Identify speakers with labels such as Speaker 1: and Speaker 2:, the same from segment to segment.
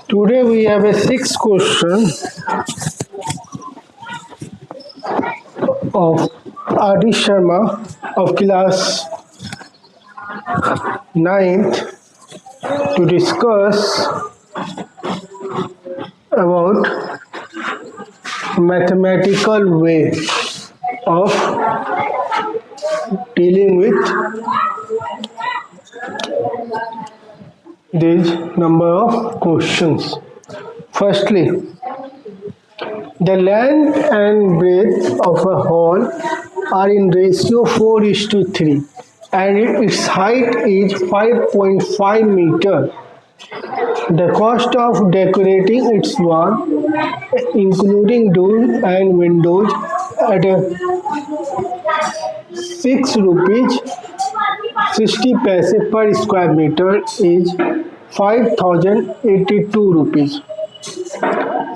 Speaker 1: Today we have a sixth question of Adi Sharma of class ninth to discuss about mathematical way of dealing with this number of questions. Firstly, the length and breadth of a hall are in ratio 4:3 and its height is 5.5 meter. The cost of decorating its wall, including doors and windows, at a 6 rupees 60 paise per square meter is 5082 rupees.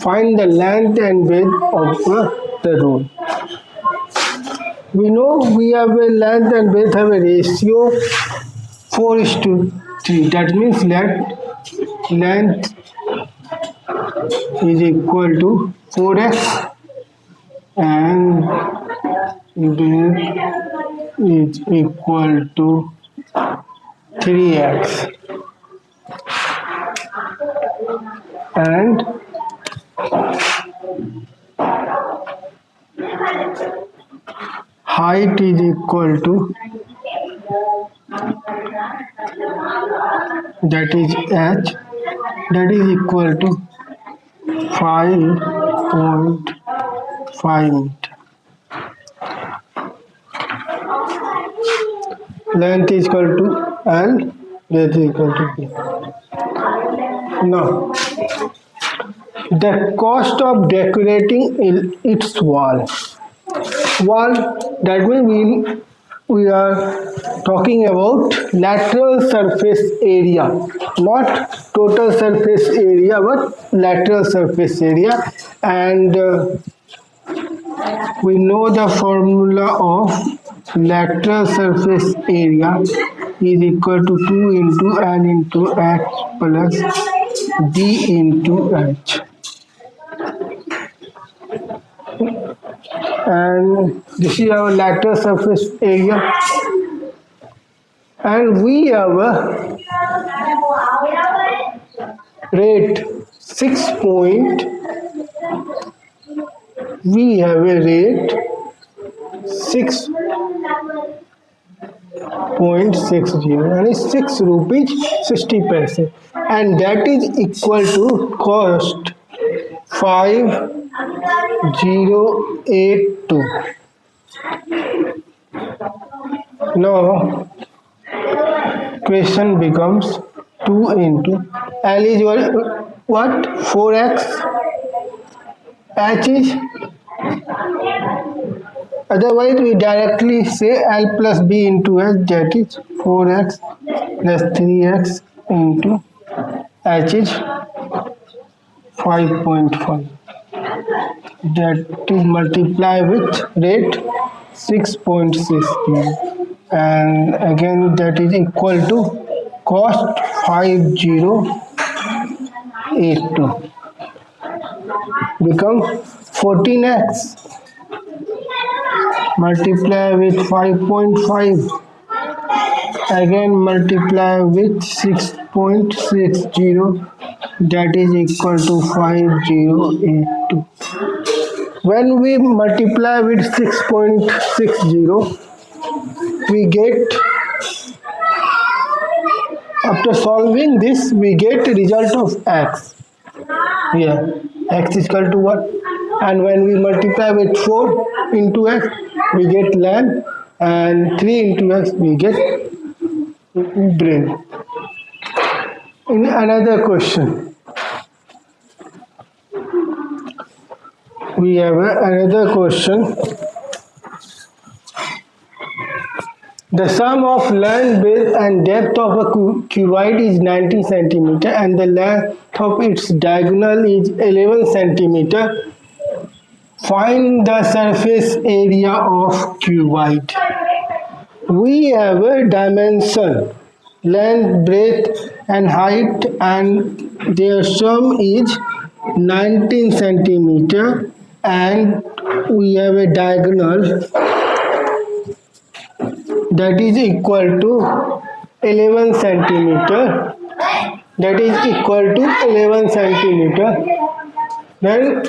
Speaker 1: Find the length and width of the room. We know we have a length and width have a ratio 4:3. That means length is equal to 4x and width is equal to 3x and height is equal to, that is h, that is equal to 5.5 meter. Length is equal to L, width is equal to B. Now, the cost of decorating its wall. Wall, that means we are talking about lateral surface area, not total surface area, but lateral surface area. And we know the formula of lateral surface area is equal to 2 into L into H plus D into H. And this is our lateral surface area, and we have a rate 6 point, we have a rate 6.60 and it's 6 rupees 60 paise, and that is equal to cost 5082. Now question becomes 2 into L is what? 4x, H is, otherwise we directly say L plus B into H, that is 4x plus 3x into H is 5.5. That is multiply with rate 6.60, and again that is equal to cost 5082 become 14x, multiply with 5.5, again multiply with 6.60, that is equal to 5082. When we multiply with 6.60, we get, after solving this, we get result of x. Here, x is equal to what? And when we multiply with 4 into x, we get length, and 3 into x, we get breadth. In another question, we have another question. The sum of length, width and depth of a cuboid is 90 centimeter and the length of its diagonal is 11 centimeter. Find the surface area of cuboid. We have a dimension, length, breadth and height and their sum is 19 centimeter, and we have a diagonal that is equal to 11 centimeter, that is equal to 11 centimeter. Then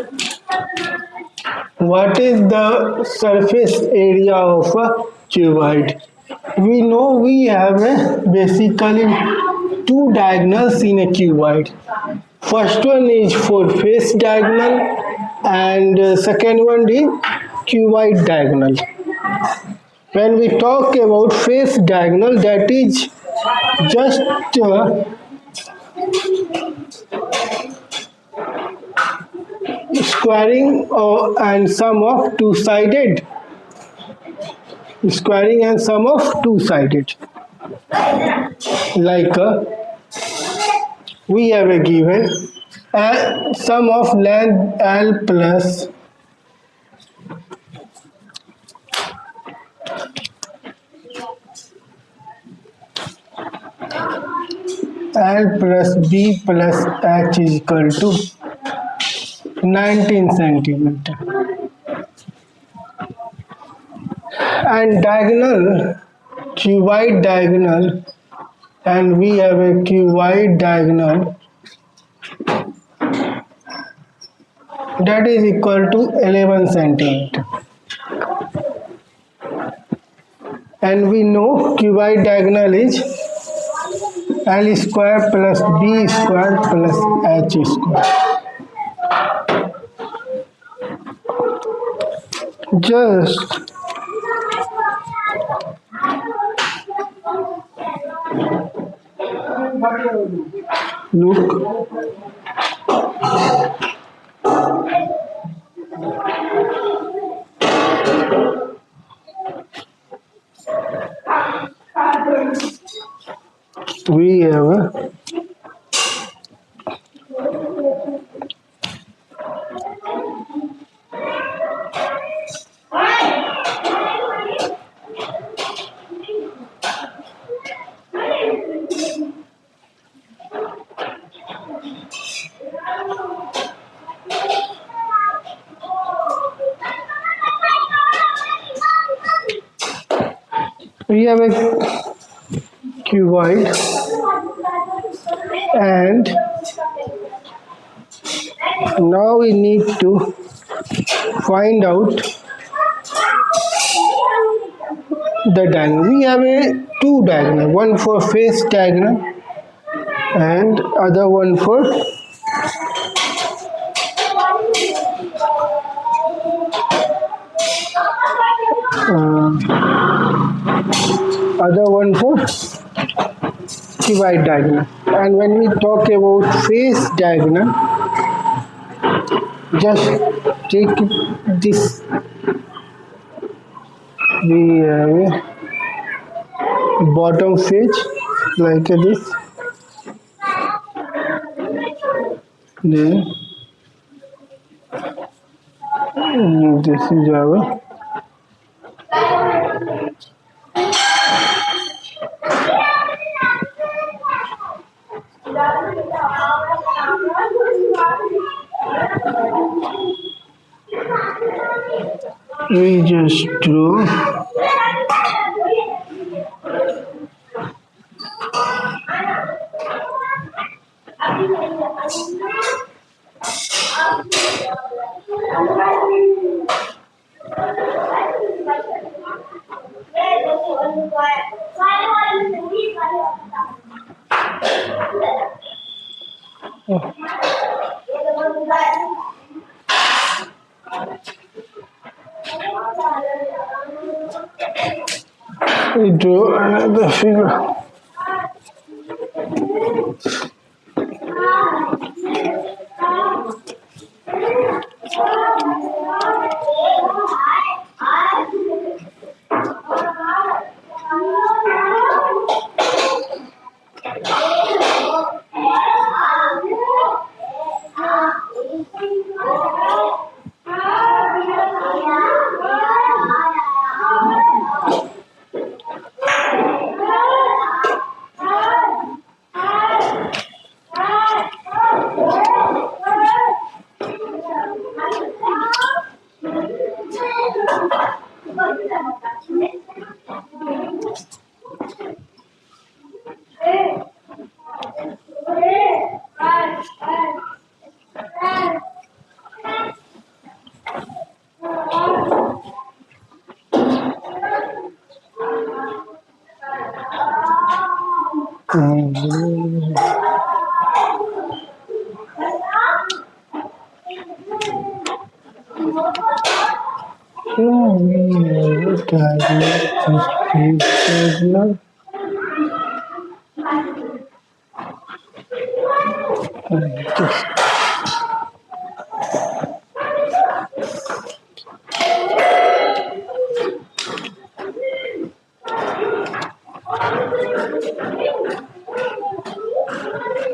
Speaker 1: what is the surface area of a cuboid? We know we have basically two diagonals in a cuboid. First one is for face diagonal and second one is cuboid diagonal. When we talk about face diagonal, that is just squaring and sum of two-sided, squaring and sum of two-sided. Like we have a given sum of length L plus B plus H is equal to 19 centimeter. And diagonal, cuboid diagonal, and we have a cuboid diagonal that is equal to 11 centimeter. And we know cuboid diagonal is L square plus B square plus H square. Just look, we have a cuboid, and now we need to find out the diagonal. We have a two diagonal, one for face diagonal and other one for cuboid diagonal. And when we talk about face diagonal, just take this, we have a bottom face like this, then this is our we just draw we draw another figure. diagonal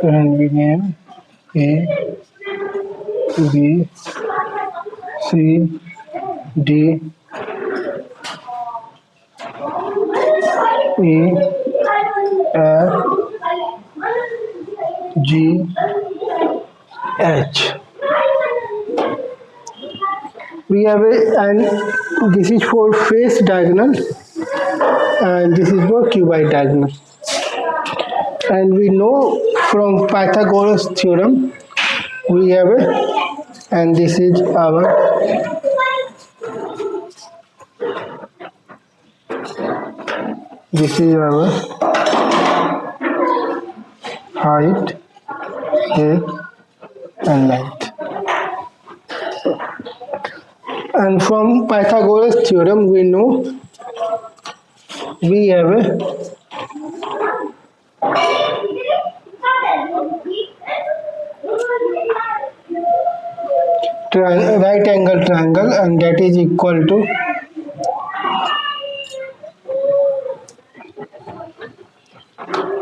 Speaker 1: and we name A, B, C, D, E, F, G, H. We have and this is for face diagonal and this is for cuboid diagonal. And we know from Pythagoras theorem we have and this is our height, width and length. And from Pythagoras theorem we know we have right angle triangle and that is equal to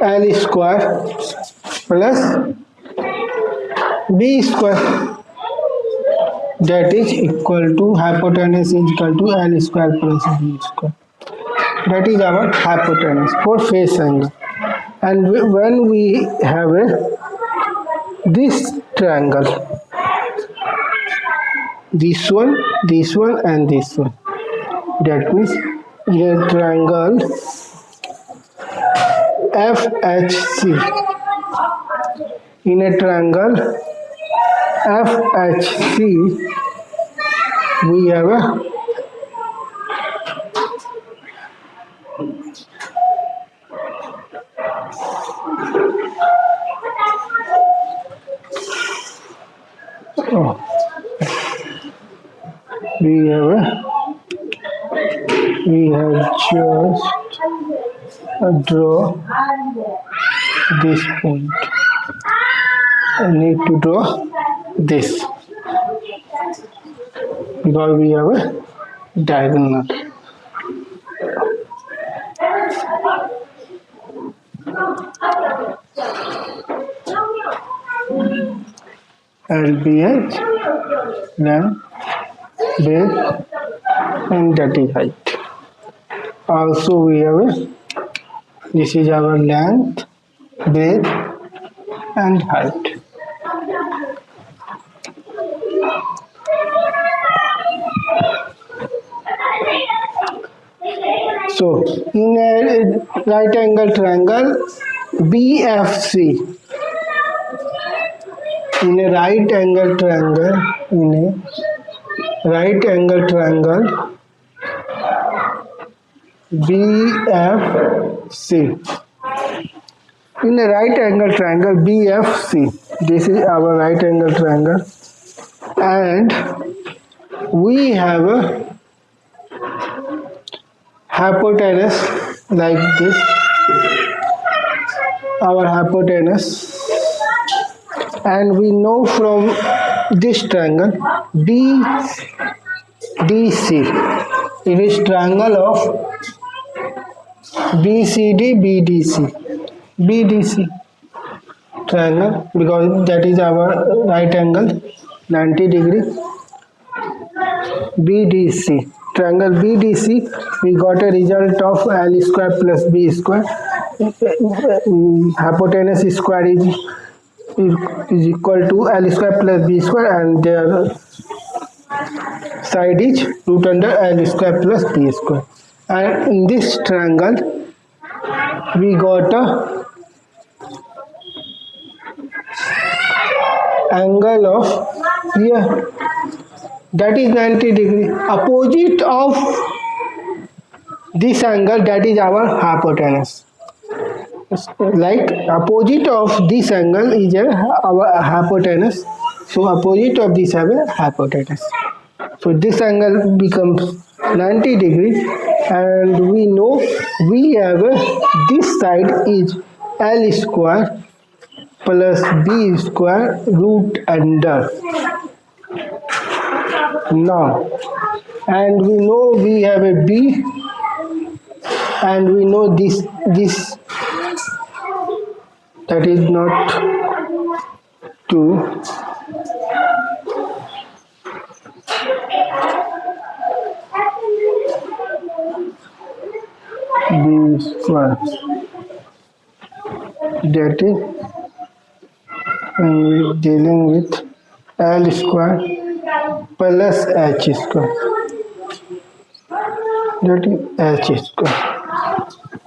Speaker 1: L square plus B square, that is equal to hypotenuse is equal to L square plus B square. That is our hypotenuse for face angle. And when we have this triangle, this one and this one, that means in a triangle FHC, in a triangle FHC we have a we have just draw this point. I need to draw this because we have a diagonal. LBH, length, width and that is height. Also we have this is our length, width and height. So in a right angle triangle BFC, in a right angle triangle BFC, in a right angle triangle BFC, this is our right angle triangle and we have a hypotenuse like this, our hypotenuse, and we know from this triangle BDC, it is triangle of BCD BDC triangle because that is our right angle 90 degree. BDC, triangle BDC, we got a result of L square plus B square. Hypotenuse square is equal to L square plus B square and their side is root under L square plus B square. And in this triangle we got a angle of here that is 90 degree. Opposite of this angle, that is our hypotenuse. Like opposite of this angle is our hypotenuse. So opposite of this have a hypotenuse. So this angle becomes 90 degrees, and we know we have this side is L square plus B square root under. Now, and we know we have a B, and we know this that is not 2. B square, that is we're dealing with L square plus H square, that is H square.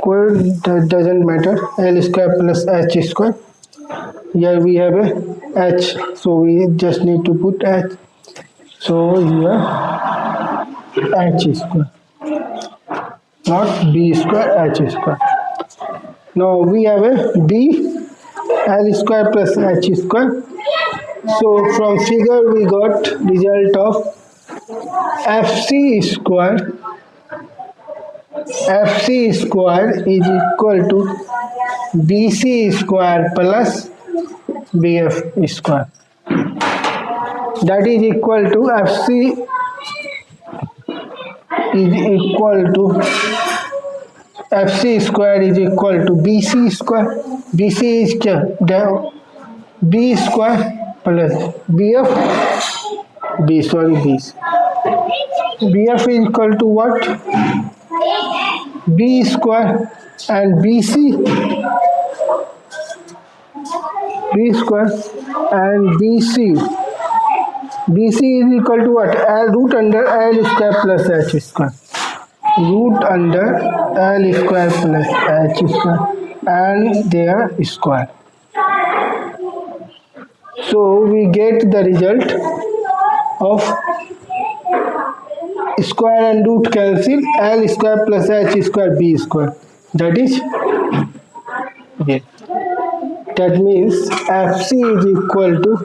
Speaker 1: That doesn't matter. L square plus H square. Here we have a H, so we just need to put H. So here H square, not B square, H square. Now we have a B, L square plus H square. So from figure we got result of FC square. FC square is equal to BC square plus BF square. That is equal to FC is equal to FC square is equal to BC square. BC is the B square plus BF. BF is equal to what? B square, and BC, B square and BC. BC is equal to what? Root under L square plus H square. Root under L square plus H square and their square. So we get the result of square and root cancel, L square plus H square B square. That is, okay. That means FC is equal to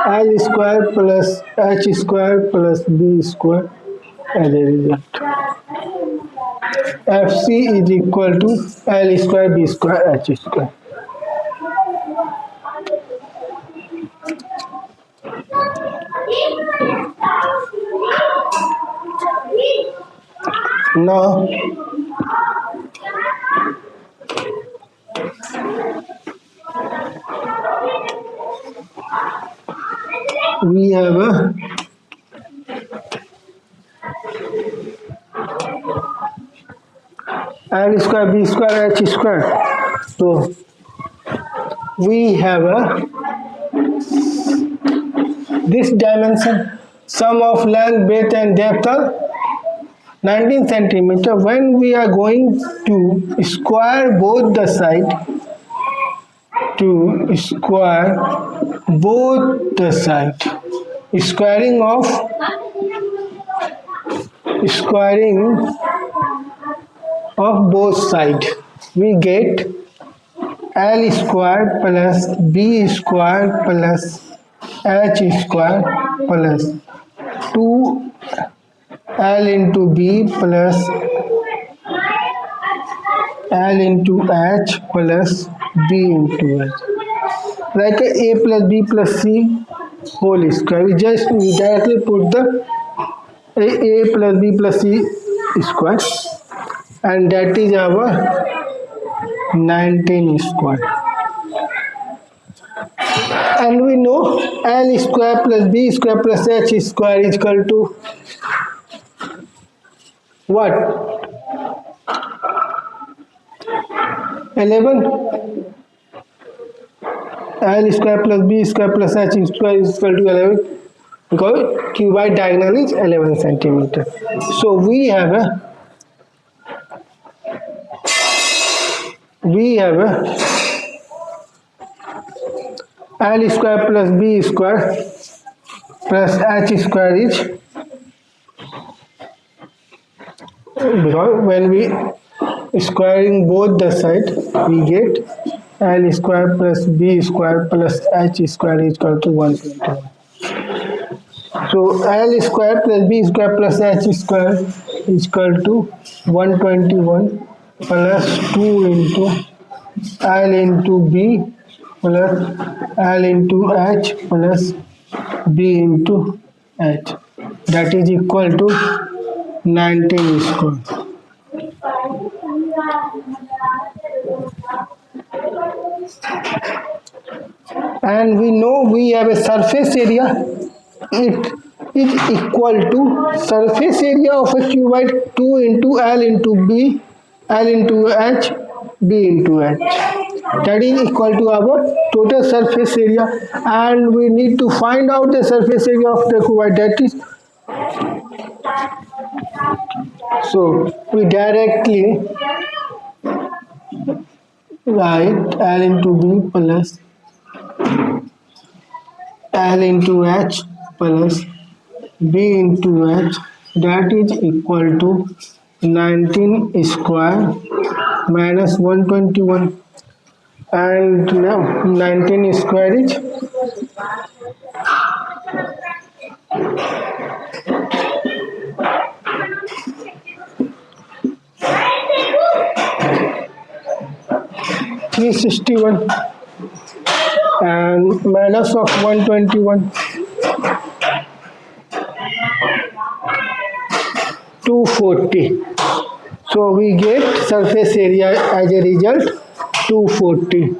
Speaker 1: L square plus H square plus B square as a result. FC is equal to L square B square H square. Now we have a L square B square H square. So we have a this dimension, sum of length, breadth and depth are 19 centimeter. When we are going to square both the side, squaring of both sides, we get L square plus B square plus H square plus 2L into B plus L into H plus B into H, like a plus B plus C whole square. We directly put the A plus B plus C square, and that is our 19 square. And we know L square plus B square plus H square is equal to what? 11. L square plus B square plus H square is equal to 11, because cuboid diagonal is 11 centimeter. So we have a L square plus B square plus H square is, because when we squaring both the side, we get L square plus B square plus H square is equal to 121. So L square plus B square plus H square is equal to 121 plus 2 into L into B plus L into H plus B into H, that is equal to 19 square. And we know we have a surface area. It is equal to surface area of a cuboid 2 into L into B, L into H, B into H. That is equal to our total surface area, and we need to find out the surface area of the cuboid. That is, so we directly write L into B plus L into H plus B into H, that is equal to 19 square minus 121, and now 19 square is 361 and minus of 121 240. So we get surface area as a result 240.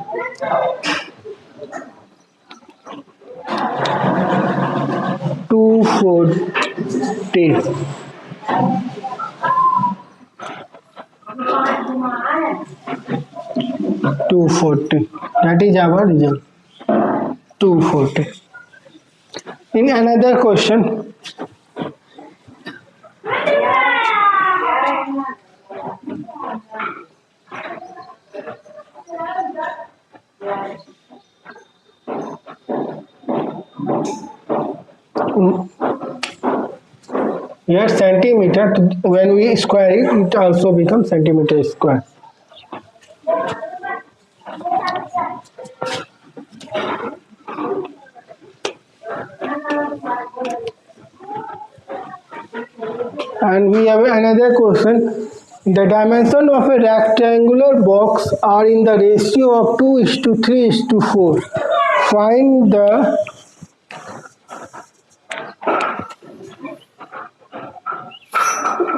Speaker 1: Two 240. That is our result. 240. In another question, here centimeter, when we square it, it also becomes centimeter square. And we have another question. The dimension of a rectangular box are in the ratio of 2:3:4. Find the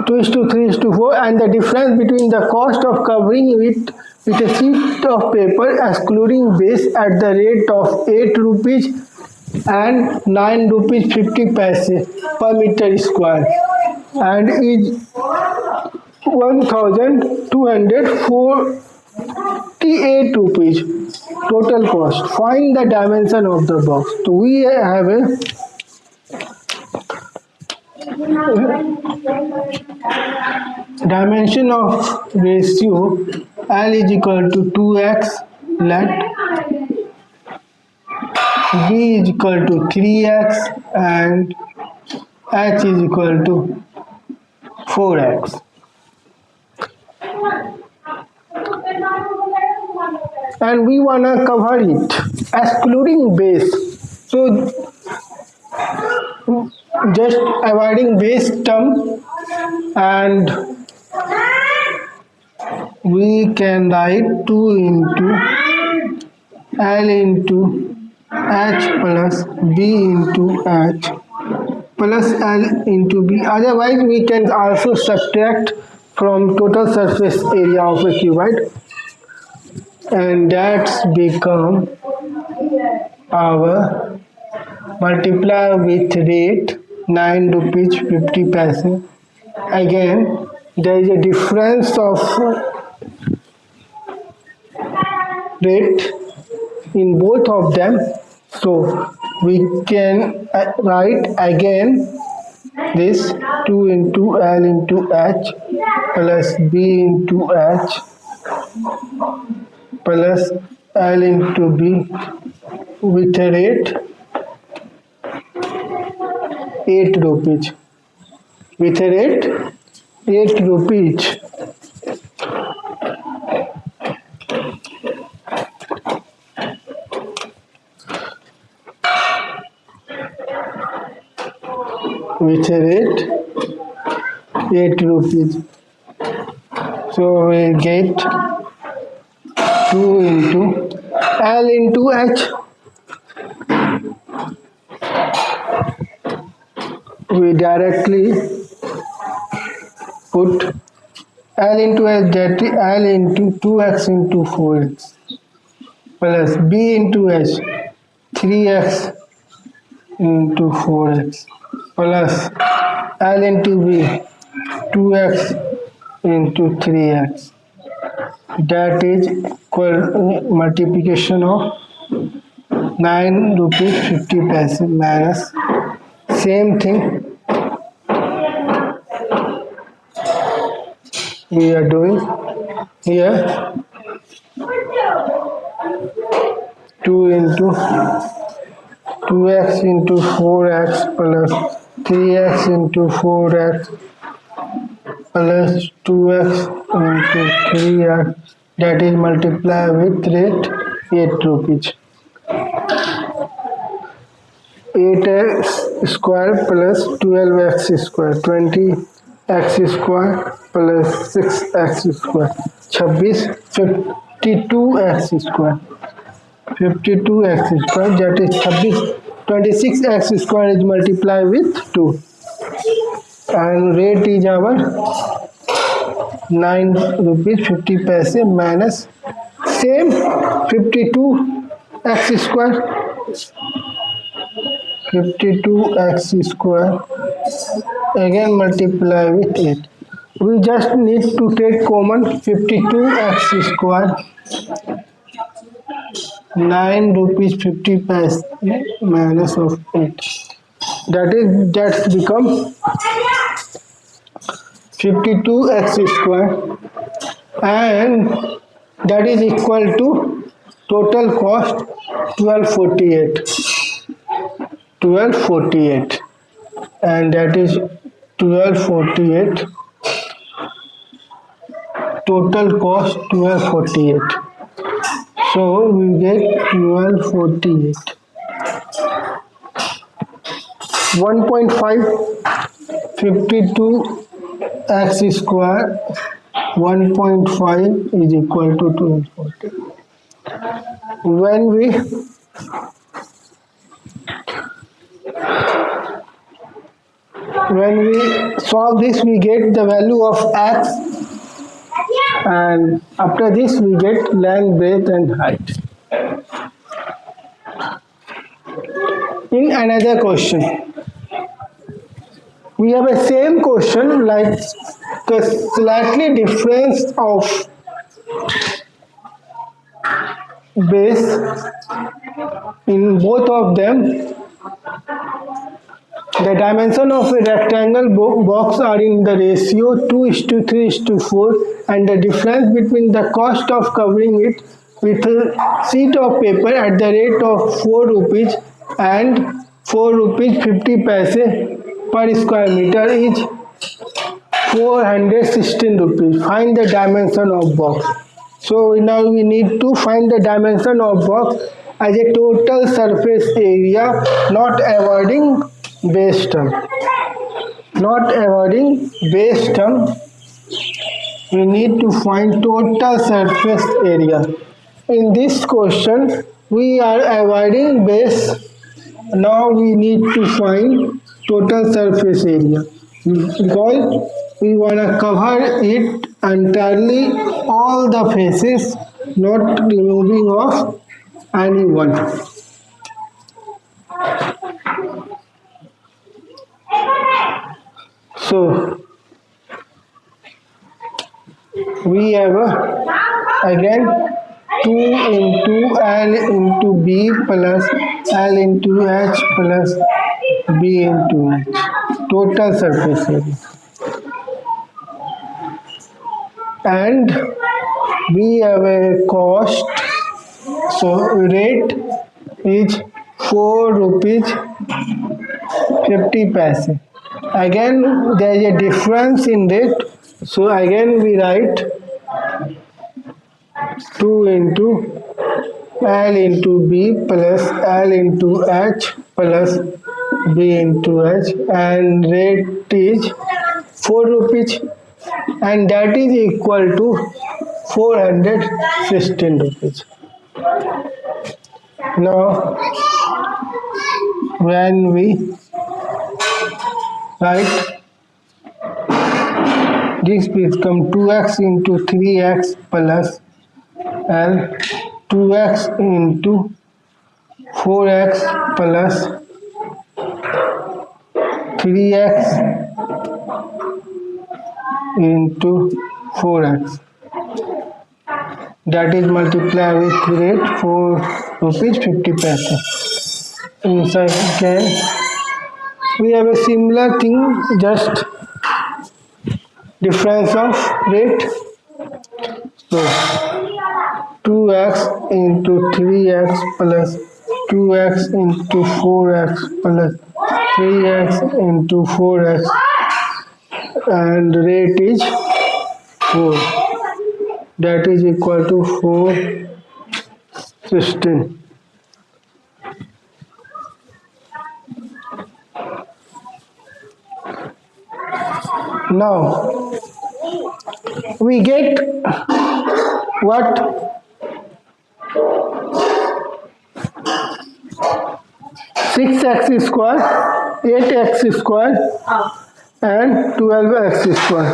Speaker 1: two is to 3 is to 4 and the difference between the cost of covering it with a sheet of paper excluding base at the rate of 8 rupees and 9 rupees 50 paise per meter square and is 1248 rupees total cost. Find the dimension of the box. So we have a dimension of ratio L is equal to 2x, let B is equal to 3x and H is equal to 4x. And we wanna cover it excluding base. So just avoiding base term, and we can write 2 into L into H plus B into H plus L into B. Otherwise, we can also subtract from total surface area of a cuboid, and that's become our multiply with rate 9 rupees 50 paise. Again, there is a difference of rate in both of them, so we can write again this 2 into L into H plus B into H plus L into B with a rate 8 rupees. With a rate 8 rupees. with a rate 8 rupees. So we get 2 into L into H. We directly put L into H, that is L into 2x into 4x plus B into H 3x into 4x plus L into B 2x into 3x. That is equal multiplication of 9 rupees 50 paise minus same thing we are doing here. 2 into 2x into 4x plus 3x into 4x plus 2x into 3x, that is multiply with rate 8 rupees. 8x square plus 12x square 20x square plus 6x square 26 52x square 52x square, that is 26x square is multiplied with 2 and rate is our 9 rupees 50 paise minus same 52x square 52x square again multiply with 8. We just need to take common 52x square 9 rupees 50 paise minus of 8, that's become 52x square and that is equal to total cost 1248 and that is 1248 total cost 1248. So we get 1248. 1.5 52x square 1.5 is equal to 1240. When we solve this, we get the value of x, and after this we get length, breadth and height. In another question, we have a same question like the slightly difference of base in both of them. The dimension of a rectangle box are in the ratio 2:3:4 and the difference between the cost of covering it with a sheet of paper at the rate of 4 rupees and 4 rupees 50 paise per square meter is 416 rupees. Find the dimension of box. So now we need to find the dimension of box as a total surface area, not avoiding base term. We need to find total surface area. In this question, we are avoiding base. Now we need to find total surface area because we want to cover it entirely, all the faces, not removing off any one. So we have again 2 into L into B plus L into H plus B into H, total surface area, and we have a cost, so rate is 4 rupees 50 paise. Again there is a difference in rate, so again we write 2 into L into B plus L into H plus B into H, and rate is 4 rupees, and that is equal to 416 rupees. Now, when we write this become 2x into 3x plus L, 2x into 4x plus 3x into 4x, that is multiplied with rate 4 rupees 50 paisa. Inside again we have a similar thing, just difference of rate. So 2x into 3x plus 2x into 4x plus 3x into 4x, and rate is 4, that is equal to 416. Now we get what? 6x square, 8x square, and 12x square,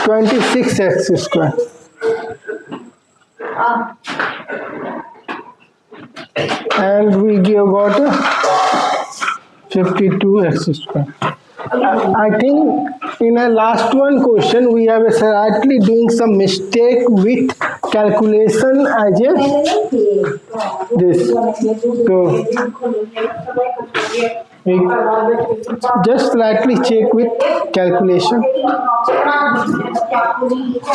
Speaker 1: 26x square. And we got 52x square. I think in a last one question we have slightly doing some mistake with calculation as a this. So we just slightly check with calculation.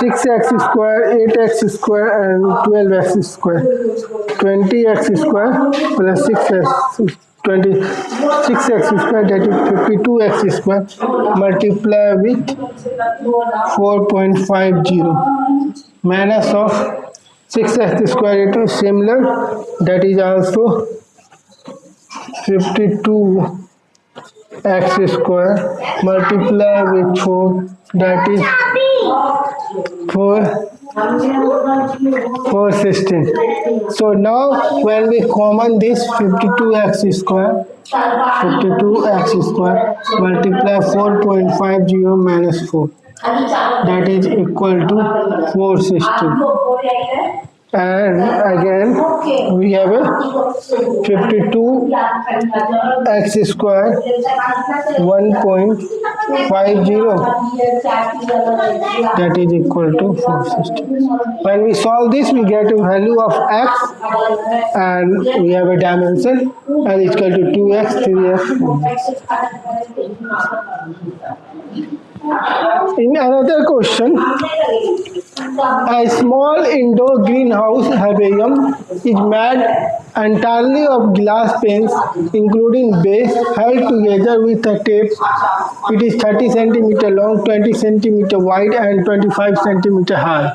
Speaker 1: 6x square, 8x square, and 12x square. 20x square plus 6x. 26x square, that is 52x square, multiply with 4.50 minus of 6x square, it is similar, that is also 52x square, multiply with 4, that is 416. So now when we common this 52x square multiply 4.50 minus 4, that is equal to 416. And again we have a 52x square 1.50, that is equal to 460. When we solve this we get a value of x, and we have a dimension and it's equal to 2x, 3x. In another question, a small indoor greenhouse herbarium is made entirely of glass panes, including base, held together with a tape. It is 30 cm long, 20 cm wide, and 25 cm high.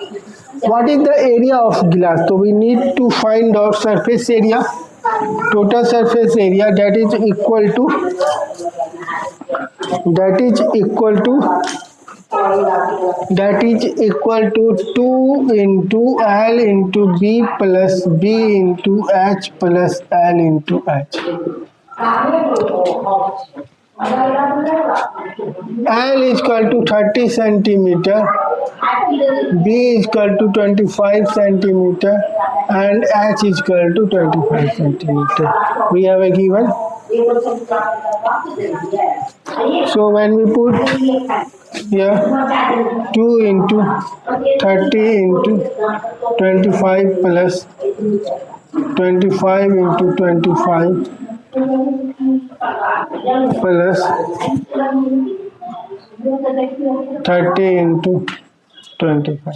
Speaker 1: What is the area of glass? So we need to find our surface area, total surface area, that is equal to 2 into L into B plus B into H plus L into H. L is equal to 30 centimeter, B is equal to 25 centimeter, and H is equal to 25 centimeter. We have a given. So when we put here 2 into 30 into 25 plus 25 into 25 plus 30 into 25.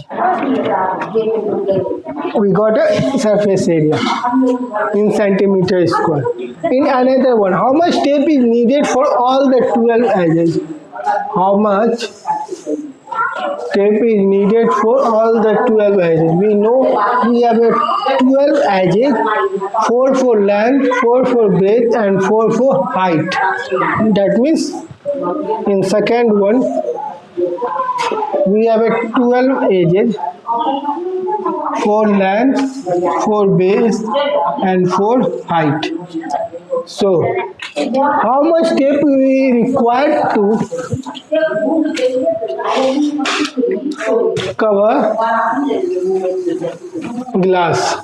Speaker 1: We got a surface area in centimeter square. In another one, how much tape is needed for all the 12 edges? How much tape is needed for all the 12 edges? We know we have a 12 edges, 4 for length, 4 for breadth, and 4 for height. That means in second one we have a 12 edges, 4 length, 4 base, and 4 height. So, how much tape we require to cover glass?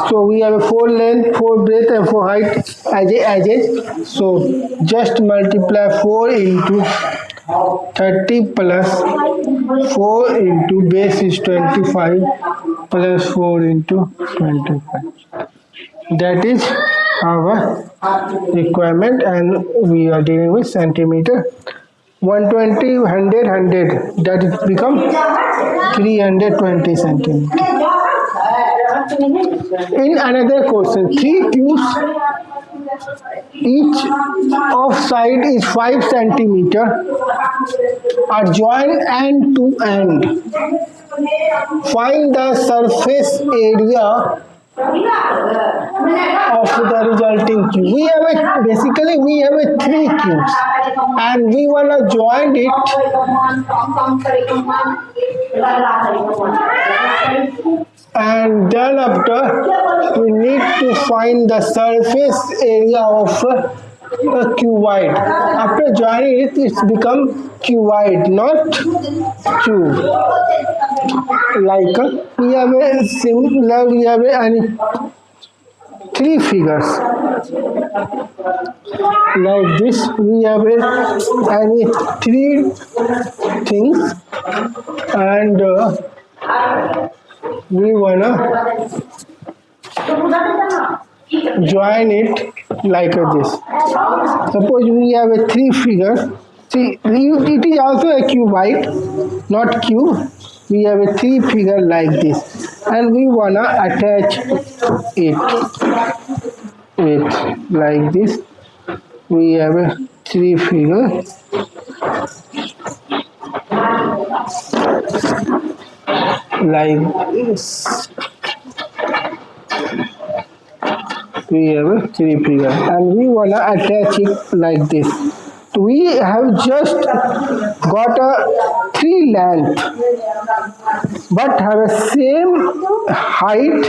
Speaker 1: So we have a 4 length, 4 breadth, and 4 height edges. So just multiply 4 into 30 plus 4 into base is 25 plus 4 into 25. That is our requirement, and we are dealing with centimeter. 120, 100, 100, that it become 320 centimeter. In another question, 3 cubes, each of side is 5 centimeter, are joined end to end. Find the surface area of the resulting cube. We have basically we have 3 cubes and we wanna join it and then after we need to find the surface area of a cuboid. After joining it, it's become cuboid, not cube. Like we have a similar, we have any 3 figures like this. We have any 3 things, and we wanna join it like this. Suppose we have a 3 figure. See, it is also a cuboid, not cube. We have a 3 figure like this, and we wanna attach it with like this. We have a 3 figure like this. We have a 3 figure and we wanna attach it like this. We have just got a 3 length but have a same height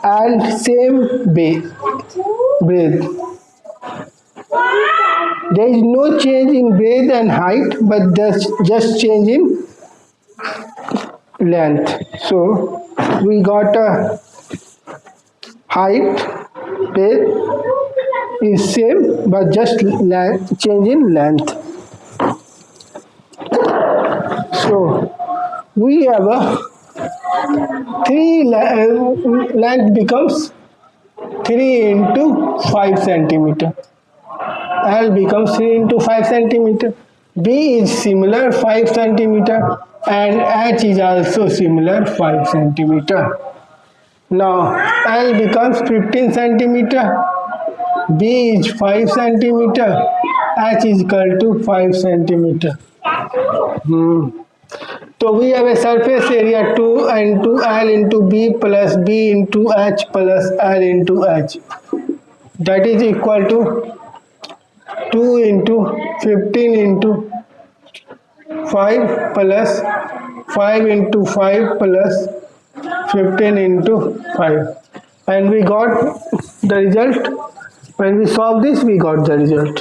Speaker 1: and same breadth. There is no change in breadth and height, but there's just change in length. So we got a height, breadth is same, but just change in length. So we have a 3 length becomes 3 into 5 centimeter. L becomes 3 into 5 centimeter. B is similar 5 centimeter and H is also similar 5 centimeter. Now L becomes 15 centimeter, B is 5 centimeter, H is equal to 5 centimeter. So we have a surface area 2 into L into B plus B into H plus L into H. That is equal to 2 into 15 into 5 plus 5 into 5 plus 15 into 5. And we got the result. When we solve this, we got the result.